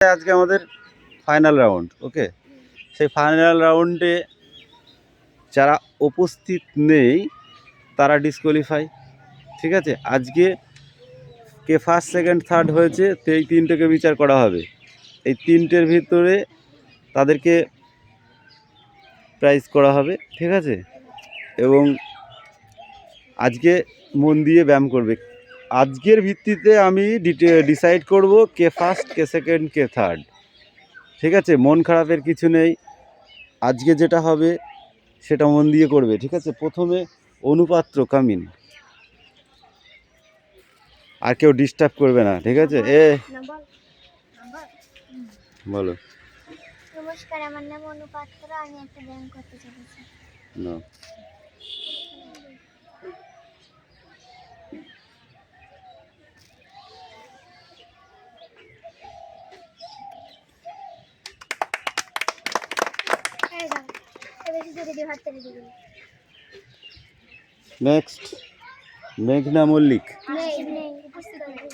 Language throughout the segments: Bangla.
আজকে আমাদের ফাইনাল রাউন্ড। ওকে, সেই ফাইনাল রাউন্ডে যারা উপস্থিত নেই তারা ডিসকোয়ালিফাই। ঠিক আছে, আজকে কে ফার্স্ট সেকেন্ড থার্ড হয়েছে তো এই তিনটেকে বিচার করা হবে। এই তিনটের ভিতরে তাদেরকে প্রাইজ করা হবে। ঠিক আছে, এবং আজকে মন দিয়ে ব্যায়াম করবে। আজকের ভিত্তিতে আমি ডিসাইড করব কে ফার্স্ট, কে সেকেন্ড, কে থার্ড। ঠিক আছে, মন খারাপের কিছু নেই। আজকে যেটা হবে সেটা মন দিয়ে করবে। ঠিক আছে, প্রথমে অনুপাত্র কামিন, আর কেউ ডিস্টার্ব করবে না। ঠিক আছে, বলো। নমস্কার, আমার নাম অনুপাত্র, আমি একটা ব্যায়াম করতে চলেছি। নেক্সট মেঘনা মল্লিক,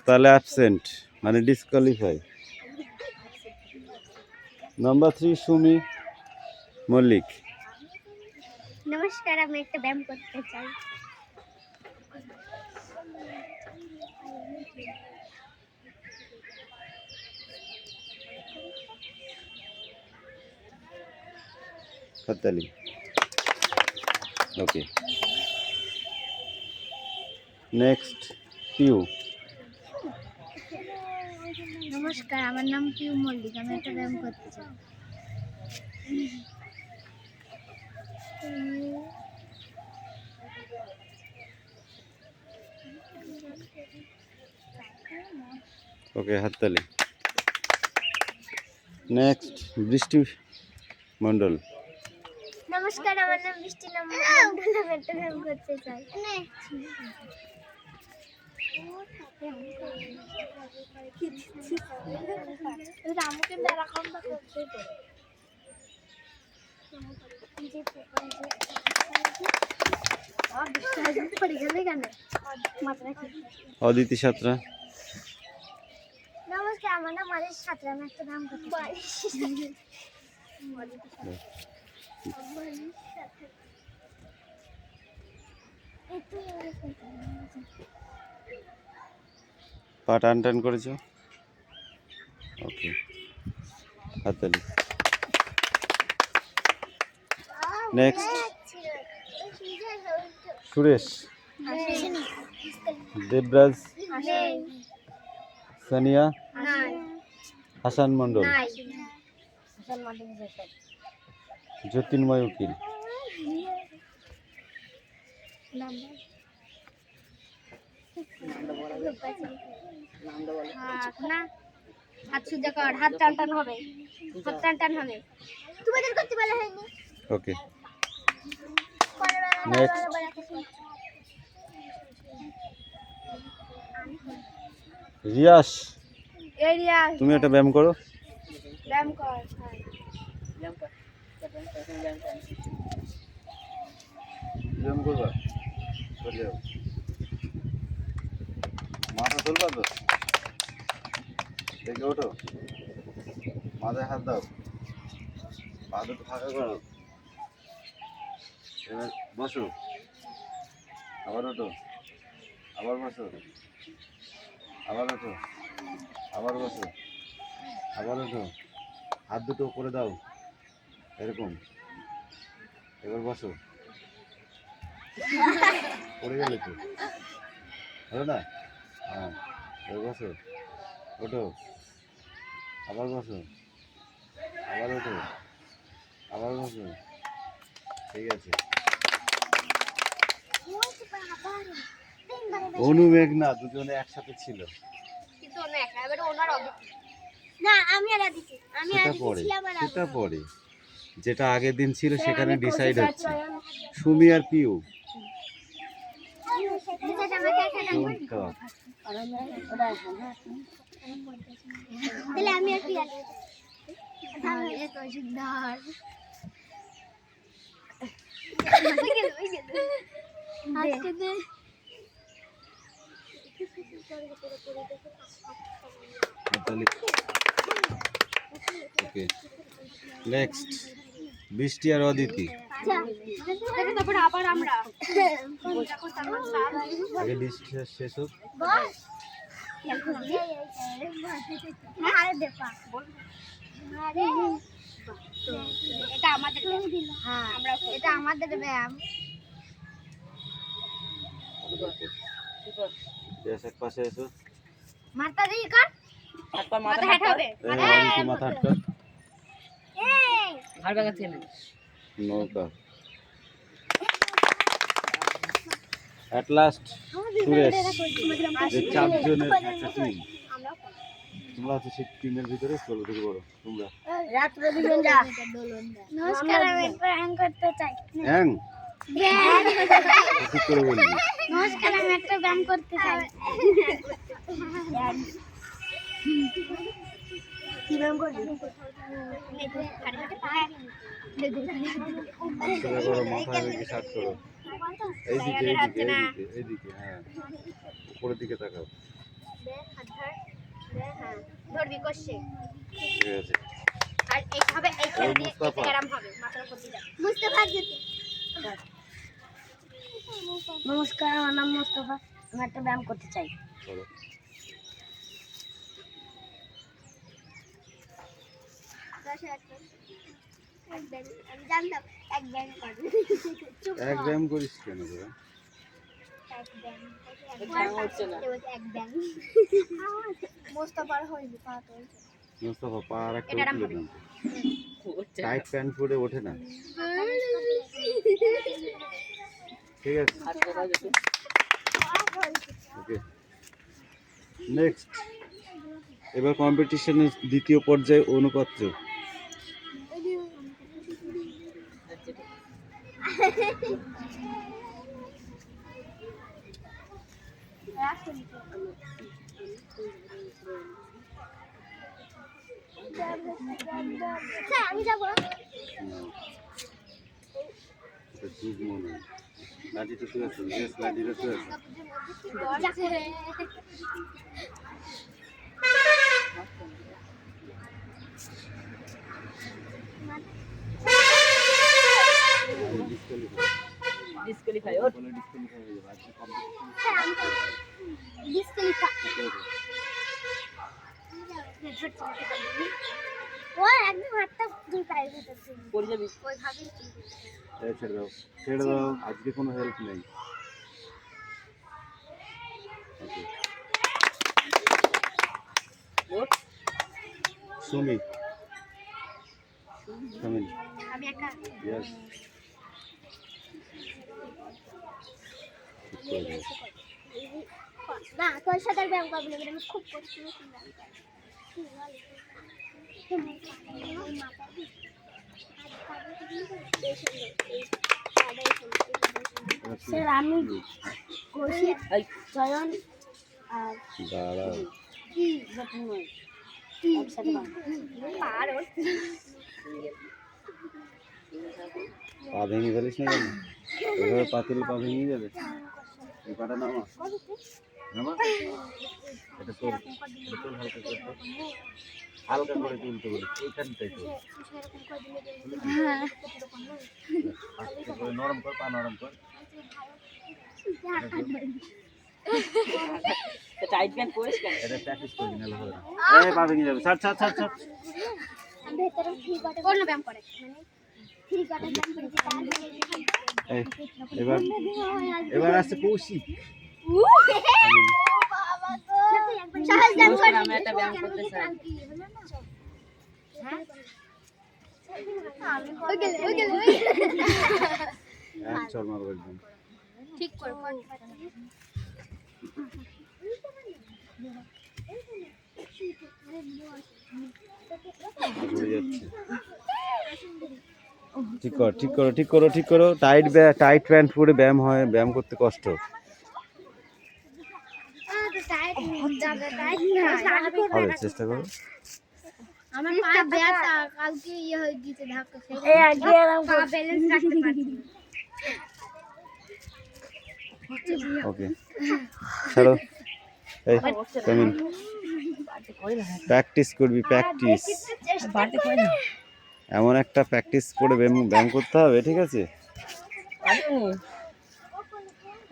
তাহলে অ্যাবসেন্ট মানে ডিসকোয়ালিফাই। নাম্বার 3 সুমি মল্লিক। নমস্কার, আমি একটা ব্যায়াম করতে চাই। হাততালি। ওকে, নেক্সট পিউ। নমস্কার, আমার নাম পিউ মল্লিক, আমি একটা ব্যায়াম করতে চাই। ওকে, হাততালি। নেক্সট বৃষ্টি মণ্ডল। নমস্কার, আমার নাম বৃষ্টি মণ্ডল, আমি একটা ব্যায়াম করতে চাই। অদিতি সাঁতরা। নমস্কার, আমার নাম অদিতি সাঁতরা, আমি একটা ব্যায়াম করতে চাই। পা টান টান করেছো। ওকে, হাততালি। নেক্সট সুরেশ, দেবরাজ, সানিয়া, হাসান মণ্ডল, জ্যোতির্ময় উকিল। হাত টান টান হবে, হাত টান টান হবে। তোমাদের করতে বলা হয়নি। ওকে, নেক্সট রিয়াস। তুমি একটা ব্যায়াম করো। ব্যায়াম কর। ব্যায়াম করবা, করে যাও। মাথা তুলবা তো, দেখে ওঠো, মাথায় হাত দাও, পা দুটো ফাঁকা করো, এবার বসো, আবার ওঠো, আবার বসো, আবার ওঠো, আবার বসো, আবার ওঠো, হাত দুটো করে দাও এরকম, এবার বসো। পড়ে গেলে তো হলো না। হ্যাঁ, এবার বসো, ওঠো, আবার বসো, আবার ওঠো, আবার বসো। ঠিক আছে, অনু মেঘনা দুজনে একসাথে ছিল। সেটা পরে, যেটা আগের দিন ছিল সেখানে ডিসাইড হচ্ছে সুমি আর পিউ। ওকে নেক্সট বৃষ্টি আর অদিতি তারপরে আবার আমরা আগে বৃষ্টি শেষ হোক। এটা আমাদের হ্যাঁ এটা আমাদের ব্যায়াম বেশ এক পাশে এসো। মাথা দিয়ে কাট মাথা হেঁটে হবে অদিতি মাথা হাট কর। আর বাগা ছেলে নৌকা এট লাস্ট সুরেশ যে চারজনের একটা টিম, তোমরা হচ্ছে সেই টিমের ভিতরে ষোলো থেকে বড় তোমরা। নমস্কার আমি প্র্যাঙ্ক করতে চাই হ্যাং ঠিক করে বলবি। নমস্কার আমি একটা ব্যায়াম করতে চাই কি ব্যায়াম করবি সেটা করো, মাথা রেখে শার্ট করো। এইদিকে এইদিকে এইদিকে এইদিকে, হ্যাঁ উপরের দিকে তাকাও। ধরবি কষে ঠিক আছে। আর এইভাবে এই ও মুস্তাফা। গ্রাম হবে মাথার উপর দিয়ে মুস্তাফা যেতে নমস্কার আমার নাম মুস্তাফা আমি একটা ব্যায়াম করতে চাই চলো আমি জানতাম এক ব্যায়াম করবি এক ব্যায়াম করিস কেন তোরা? মুস্তাফার হইবে পা তো মুস্তাফা পা আর একটা উঠলে না, টাইট প্যান্ট পরে ওঠে না। ঠিক আছে ওকে নেক্সট। এবার কম্পিটিশনের দ্বিতীয় পর্যায়ে অনুপাত্র। আমি যাবো ঠিক মনে হয় লাঠিটা শুয়ে আছে, বেশ লাঠিটা শুয়ে আছে। ডিসকুয়ালিফাই ওর বলে ডিসকোয়ালিফাই হয়ে যাবে। আজকে কম্পিটিশন ও একদম হাতটা দুই পায়ে ভেতর পড়ে যাবি ওই ভাবি ছেড়ে দাও ছেড়ে দাও, আজকে কোনো হেল্প নেই। ওকে ওর সুমি কামিন আমি একা ইয়েস না তোর সাথে আর ব্যায়াম করবো না আমি খুব কষ্ট স্যার আমি কৌশিক চয়ন আর দাঁড়াও কি একসাথে পারো পা ভেঙে ফেলিস না কেন? এভাবে পা তুলে পা ভেঙে যাবে। এই পাটা নামা নামা, এটা তোল, এটা তোল হালকা করে তোল। হালকা করে তুলতে বলি, এইখানটাই তোল। আস্তে করে নরম কর, পা নরম কর। টাইট প্যান্ট পরিস কেন এটা প্র্যাকটিস করবি না হবে না। এই পা ভেঙে যাবে, ছাড় ছাড় ছাড় ছাড়। ভেতরে ফ্রি কাটে কোন ব্যায়াম করে ফ্রি কাটে ব্যায়াম করে এই, এবার এবার আসছে কৌশিক। সহজ ব্যায়াম নমস্কার, করে আমি একটা ব্যায়াম করতে চাই। এক চল মারবো একদম। ঠিক করে ঘুরে যাচ্ছে। ঠিক কর ঠিক করো ঠিক করো ঠিক করো। টাইট টাইট প্যান্ট পরে ব্যায়াম হয়, ব্যায়াম করতে কষ্ট। হবে চেষ্টা করো। আমার পা ব্যথা কালকে ইয়ে হয়ে গিয়েছে ধাক্কা খেয়ে এই আগে পা ব্যালেন্স রাখতে পারি ওকে ছাড়ো। এই কামিন বাড়িতে করি না প্র্যাকটিস করবি, প্র্যাকটিস। বাড়িতে করি না এমন একটা প্র্যাকটিস করে ব্যায়াম করতে হবে, ঠিক আছে? বাড়িতে নেই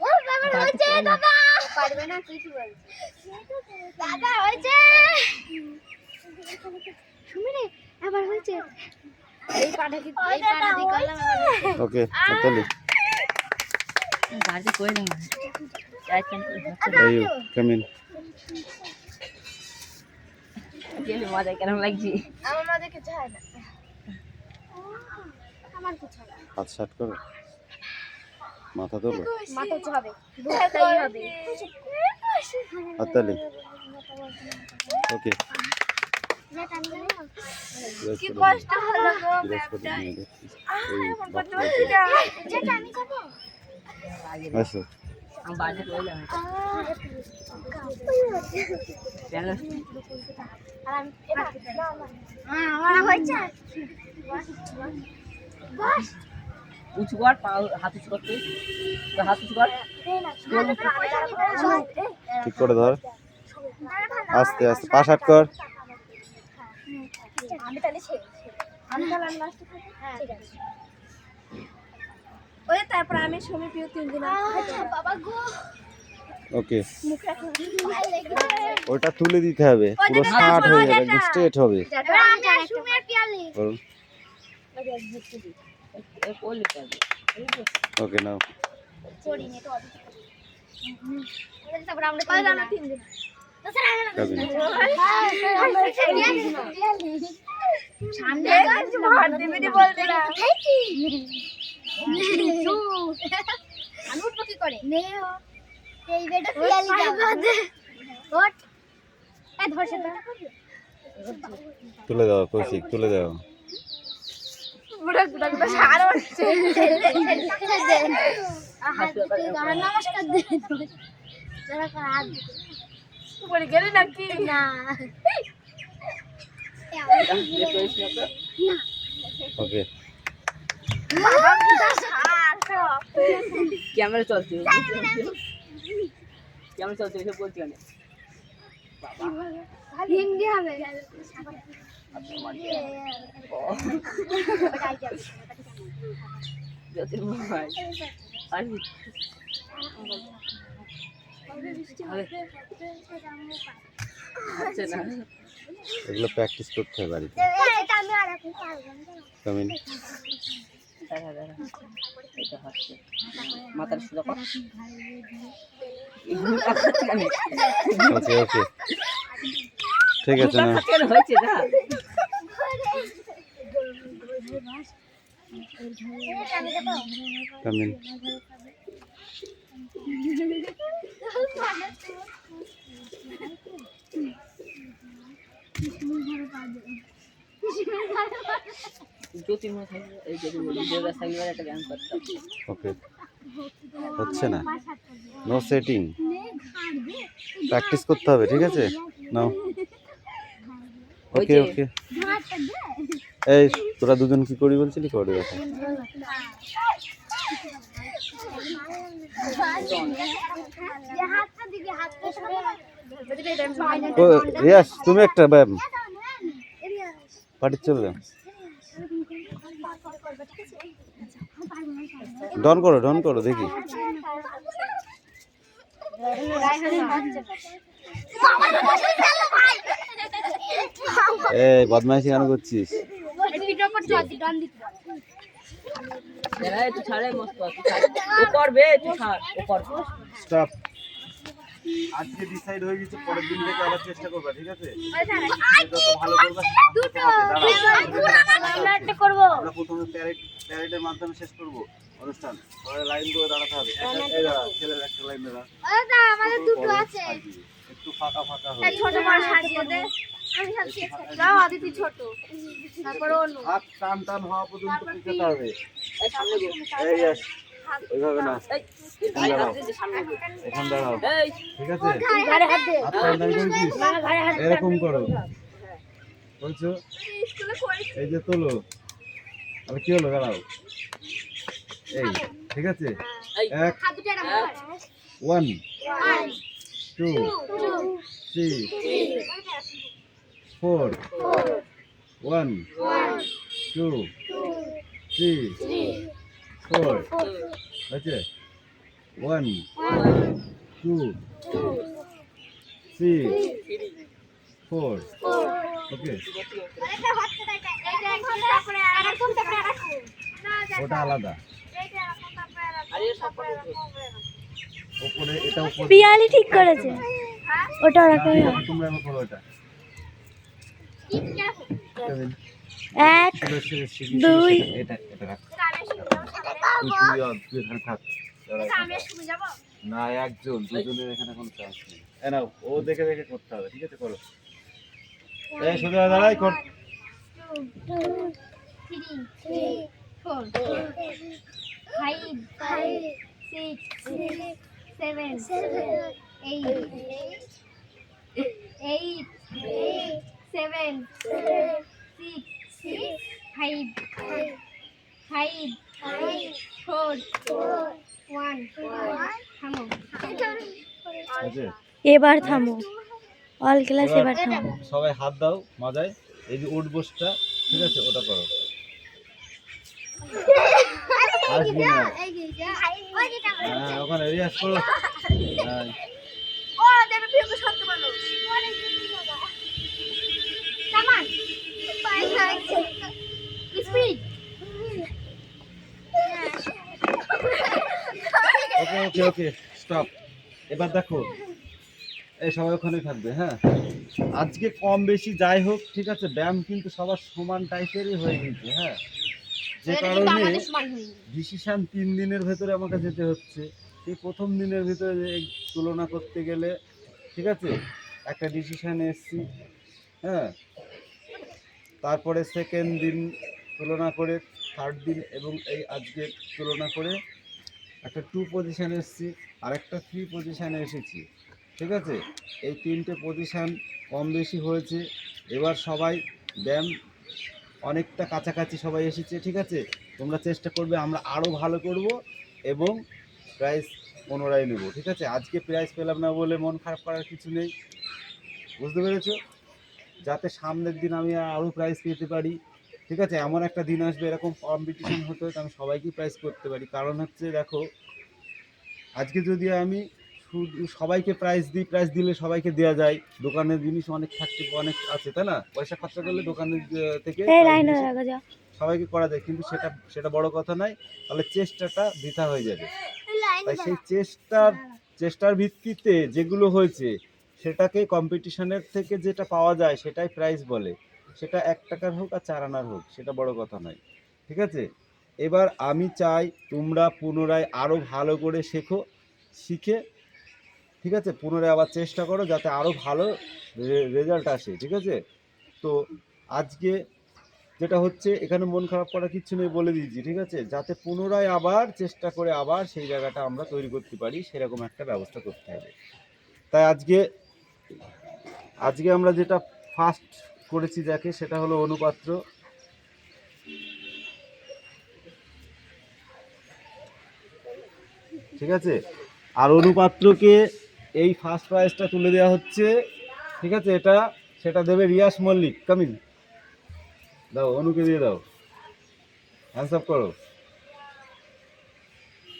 ও বাবা হয়েছে দাদা পারবে না কিছু বলছে দাদা হয়েছে সুমিরে আবার হয়েছে এই পাটা কি এই পাটা দি করলাম ওকে, চলি। বাড়িতে করি না গাইড ক্যান করি এই কাম ইন। গেলে মজা কেমন লাগছে আমার মা দেখে চায় না আমার কিছু হবে হাত শার্ট করো, মাথা তোলো, মাথা কিছু হবে বুঝতেই হবে হাততালি। ওকে, কি কষ্ট হলো গো যেটা আমি করব আসো। আমি বাড়িতে করি না প্যালেস আর আমি হ্যাঁ আমার হয়েছে বস উঁচু কর পা হাত উঁচু করতে তো হাত উঁচু কর ঠিক করে ধর, আস্তে আস্তে পা শার্ট কর। আমি তাহলে আমি তাহলে লাস্ট হ্যাঁ ঠিক আছে ওই তারপর আমি সময় পিও 3 দিন আচ্ছা বাবা গো ওকে, মুখে ওটা তুলে দিতে হবে, পুরো স্টার্ট হয়ে যাবে, একদম স্ট্রেট হবে। আমি সময় পিয়ালি বলুন। করলি পারবে ওকে, নাও। পড়ি নে তো তারপর আমরা 3 দিন কাবিন। সামনে মার দিবি বলতে না আমি উঠবো কি করে নে এই বেটা পিয়ালি যাবে ওঠ এই ধরছে না তুলে দাও কৌশিক, তুলে দাও। বুড়া বুড়া গুলো সার হচ্ছে নমস্কার দে যারা হাত পড়ে গেলে নাকি না ওকে, ক্যামেরা চলছে ক্যামেরা চলছে এসব বলছি আমি হিন্দি হবে জ্যোতির্ময় পারবি আচ্ছা না এগুলো প্র্যাকটিস করতে হবে বাড়িতে। কামিন। দেখা দেখা এটা হচ্ছে মাথার সুদা কর ওকে ওকে, ঠিক আছে না? কেন হয়েছে না কামিন। জ্যোতির্ময় থাকবে এই দেবদাস থাকলে একটা গান করতাম ওকে, হচ্ছে না, নো সেটিং, প্র্যাকটিস করতে হবে, ঠিক আছে? নাও। ওকে ওকে, এই তোরা দুজন কি করবি বলছিলি? করে দেখা। ও রিয়াস, তুমি একটা ব্যায়াম পার্টি চলে যাও। ডন করো দেখি। এই বদমাইশি কেন করছিস? তুই ছাড়ে মস্ত ও করবে তুই ছাড় ও করবে স্টপ। আজকে ডিসাইড হয়ে গেছে, পরের দিন থেকে আবার চেষ্টা করবা, ঠিক আছে? যত ভালো করবা আমরা প্রথমে প্যারেডের মাধ্যমে শেষ করব অনুষ্ঠান। পরে লাইন করে দাঁড়াতে হবে, এই দাঁড়া, ছেলের একটা লাইন দাঁড়া। আমাদের দুটো আছে একটু ফাঁকা হবে। ছোট বড় সাজিয়ে দে আমি যাও আদিতি ছোট তারপর অন্য হাত টান হওয়া পর্যন্ত পিছাতে হবে। এই সামনে গো এই ইয়াস, ওইভাবে না, এই ভাই হাত দে সামনে গো এখন দাঁড়াও, এই ঠিক আছে? ঘাড়ে হাত দে হাত টান করেছিস, এরকম করো, বলছো? এই যে তোলো, আর কি হলো? দাঁড়াও, এই ঠিক আছে? এক, হাত দুটো এরকম 1 1 2 2 3 4 1 2 3 4 আছে 1 2 3 4 ওকে ওটা আলাদা উপরে এটা উপরে পিয়ালি ঠিক করেছে ওটা ওরকমই হবে তোমরা এমন করো এটা এক দুই এটা এটা রাখ তুই এখানে থাক না একজন দুজনের এখানে কোনো চান্স নেই নাও ও দেখে দেখে করতে হবে ঠিক আছে করো এই সোজা দাঁড়াই কর 2 3 4 5 6 7 8 7 6 5 4 1 থামো আছে এবার থামো অল ক্লাস এবার থামো সবাই হাত দাও মাথায় এই যে উঠ বসটা ঠিক আছে ওটা করো আসবি না হ্যাঁ ওখানে রিয়াজ করো হ্যাঁ ওকে ওকে ওকে স্টপ এবার দেখো এই সবাই ওখানে থাকবে হ্যাঁ আজকে কম বেশি যাই হোক ঠিক আছে ব্যায়াম কিন্তু সবার সমান টাইপেরই হয়ে গেছে হ্যাঁ যে কারণে ডিসিশন 3 দিনের ভেতরে আমাকে যেতে হচ্ছে এই প্রথম দিনের ভিতরে এই তুলনা করতে গেলে ঠিক আছে একটা ডিসিশনে এসেছি হ্যাঁ তারপরে সেকেন্ড দিন তুলনা করে থার্ড দিন এবং এই আজকে তুলনা করে একটা 2 পজিশানে এসেছি আর একটা 3 পজিশানে এসেছি ঠিক আছে এই 3টে পজিশান কম বেশি হয়েছে এবার সবাই ব্যায়াম অনেকটা কাছাকাছি সবাই এসেছে ঠিক আছে তোমরা চেষ্টা করবে আমরা আরও ভালো করব এবং প্রাইজ পুনরায় নেব ঠিক আছে আজকে প্রাইজ পেলাম না বলে মন খারাপ করার কিছু নেই বুঝতে পেরেছো যাতে সামনের দিন আমি আরও প্রাইজ পেতে পারি ঠিক আছে এমন একটা দিন আসবে এরকম কম্পিটিশন হতে হতে আমি সবাইকে প্রাইজ করতে পারি কারণ হচ্ছে দেখো আজকে যদি আমি শুধু সবাইকে প্রাইজ দিই প্রাইজ দিলে সবাইকে দেওয়া যায় দোকানের জিনিস অনেক থাকতে অনেক আছে তাই না পয়সা খরচা করলে দোকানের থেকে সবাইকে করা যায় কিন্তু সেটা বড় কথা নয় তাহলে চেষ্টাটা বৃথা হয়ে যাবে তাই সেই চেষ্টার ভিত্তিতে যেগুলো হয়েছে সেটাকে কম্পিটিশনের থেকে যেটা পাওয়া যায় সেটাই প্রাইজ বলে সেটা 1 টাকার হোক আর 4 আনার হোক সেটা বড় কথা নয় ঠিক আছে এবার আমি চাই তোমরা পুনরায় আরও ভালো করে শিখে ঠিক আছে পুনরায় আবার চেষ্টা করো যাতে আরও ভালো রেজাল্ট আসে ঠিক আছে তো আজকে যেটা হচ্ছে এখানে মন খারাপ করার কিছু নেই বলে দিয়েছি ঠিক আছে যাতে পুনরায় আবার চেষ্টা করে আবার সেই জায়গাটা আমরা তৈরি করতে পারি সেরকম একটা ব্যবস্থা করতে হবে তাই আজকে আমরা যেটা ফার্স্ট করেছি যাকে সেটা হলো অনুপাত্র ঠিক আছে আর অনুপাত্রকে এই ফার্স্ট প্রাইজটা তুলে দেওয়া হচ্ছে ঠিক আছে সেটা দেবে রিয়াস মল্লিক কামিল দাও অনুকে দিয়ে দাও হ্যান্ডস আপ করো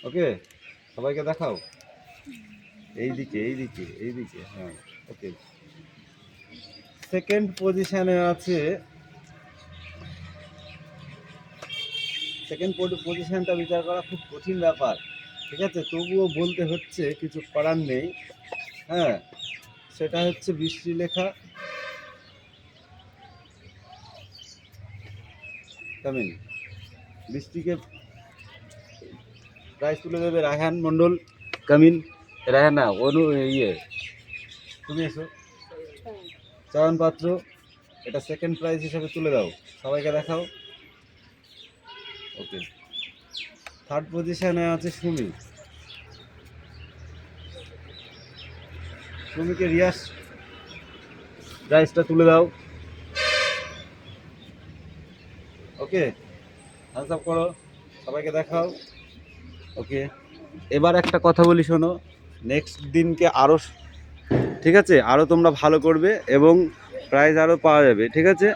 ওকে সবাইকে দেখাও এইদিকে হ্যাঁ ওকে সেকেন্ড পজিশনে আছে সেকেন্ড পজিশনটা বিচার করা খুব কঠিন ব্যাপার ঠিক আছে তবুও বলতে হচ্ছে কিছু করার নেই হ্যাঁ সেটা হচ্ছে বৃষ্টিলেখা কামিল বৃষ্টিকে প্রাইজ তুলে দেবে রায়হান মণ্ডল কামিল রায়হান না তুমি এসো চয়ন পাত্র এটা সেকেন্ড প্রাইজ হিসাবে তুলে দাও সবাইকে দেখাও ওকে থার্ড পজিশনে আছে সুমিকে রিয়াস প্রাইজটা তুলে দাও ওকে হ্যান্ডস আপ করো সবাইকে দেখাও ওকে এবার একটা কথা বলি শোনো নেক্সট দিনকে আরও ঠিক আছে আরও তোমরা ভালো করবে এবং প্রাইজ আরও পাওয়া যাবে, ঠিক আছে।